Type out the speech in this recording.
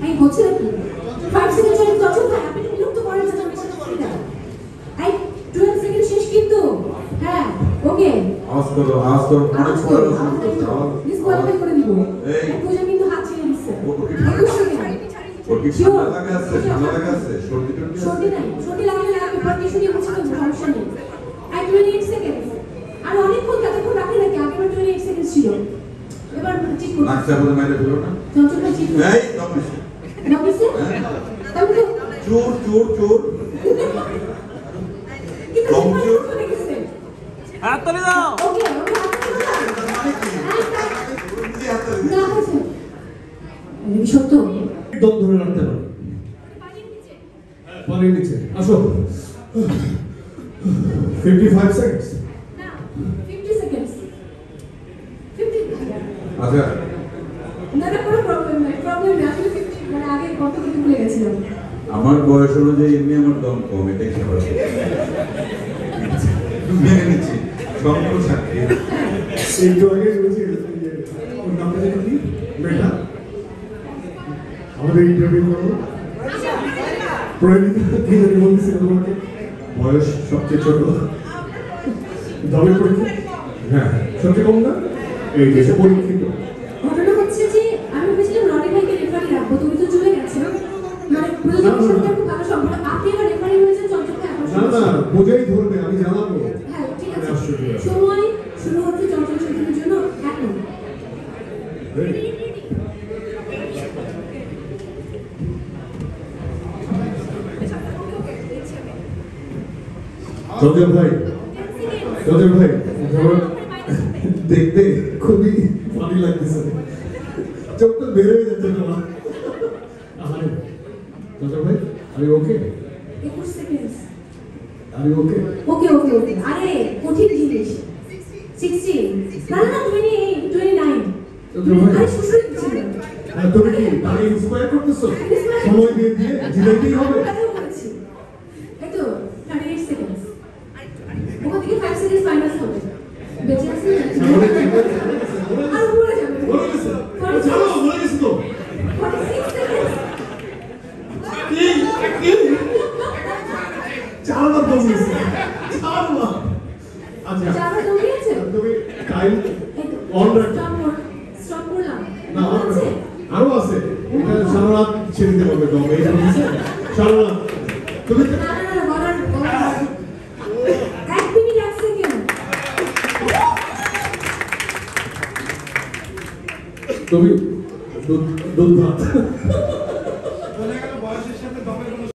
এই হচ্ছে নাকি 5 সেকেন্ড চলে চঞ্চল ভাই আপনি বিরক্ত করেন না এই 12 সেকেন্ড শেষ কিন্তু হ্যাঁ ওকে আওয়াজ করো অনেক পরে ডিসকোয়ালিফাই করে দিব এই পূজা কিন্তু হাত ছেড়ে দিচ্ছে ওকে ঠান্ডা লাগা আছে সর্দি নাই সর্দি লাগলে পরকে শুনিয়ে বলছি তো সমস্যা নেই 28 সেকেন্ড আর অনেকক্ষণ কতক্ষণ রাখে নাকি আগেবার 28 সেকেন্ড ছিল এবার ঠিক করুন নাকটা বলে মাইরে দিলো না চঞ্চল ভাই ঠিক এই নকশা নকশা তাহলে তো চোর কম চোর হাত তুলে দাও ওকে সত্য দম ধরে রাখতে পারে পানির নিচে আসো 55 সেকেন্ডস না 50 সেকেন্ডস 50 আচ্ছা না কোনো প্রবলেম নাই আসলে 50 মানে আগে কত কিছু ভুলে গেছিলাম আমার বয়স অনুযায়ী এমনি আমার দম কম এটাই স্বাভাবিক মেনে নিচ্ছি সম্পূর্ণ সাক্ষী একটু আগে বলছি ওর নামটা জানি কি মেঘা আমাদের ইন্টারভিউ করবো প্রয়োজনীয় কি জানি বলতেছিল তোমাকে বয়স সবচেয়ে ছোট দমের পরীক্ষা হ্যাঁ সবচেয়ে কম না এই দেশে পরীক্ষিত ঘটনা হচ্ছে যে আমি ভেবেছিলাম রনি ভাইকে রেফারি রাখবো তুমি তো চলে গেছো মানে প্রযোজকের সাথে খুব ভালো সম্পর্ক আপনি এবার রেফারি হয়েছেন চঞ্চলকে এখন না বোঝাই ধরবে আমি জানাবো হ্যাঁ ঠিক আছে সময় শুরু হচ্ছে চঞ্চল সেতুর জন্য এখন চঞ্চল ভাই দেখতে খুবই ফানি লাগতেছে চোখটা বের হয়ে যাচ্ছে তোমার চঞ্চল ভাই আমি ওকে 21 সেকেন্ডস আমি ওকে ওকে আরে কঠিন জিনিস 16 না 28 29 আরে সুসুরি ছিল তুমি কি তাকে ইন্সপায়ার করতেছো সময় দিয়ে জিতাইতেই হবে এইতো 38 সেকেন্ডস ওখান থেকে 5 সেকেন্ডস মাইনাস হবে বেঁচে আছে আর উপরে যাবে বলে গেছে তো 46 সেকেন্ডস চারবার দৌড়িয়েছে আচ্ছা চারবার দৌড়িয়েছে তুমি টাইম অন রাখো স্টপ করলাম না আরো আছে এটা সারা রাত ছেড়ে দিতে পারবে দম এই সারা রাত তুমি না বলার 1 মিনিট 1 সেকেন্ড তুমি দুধ ভাত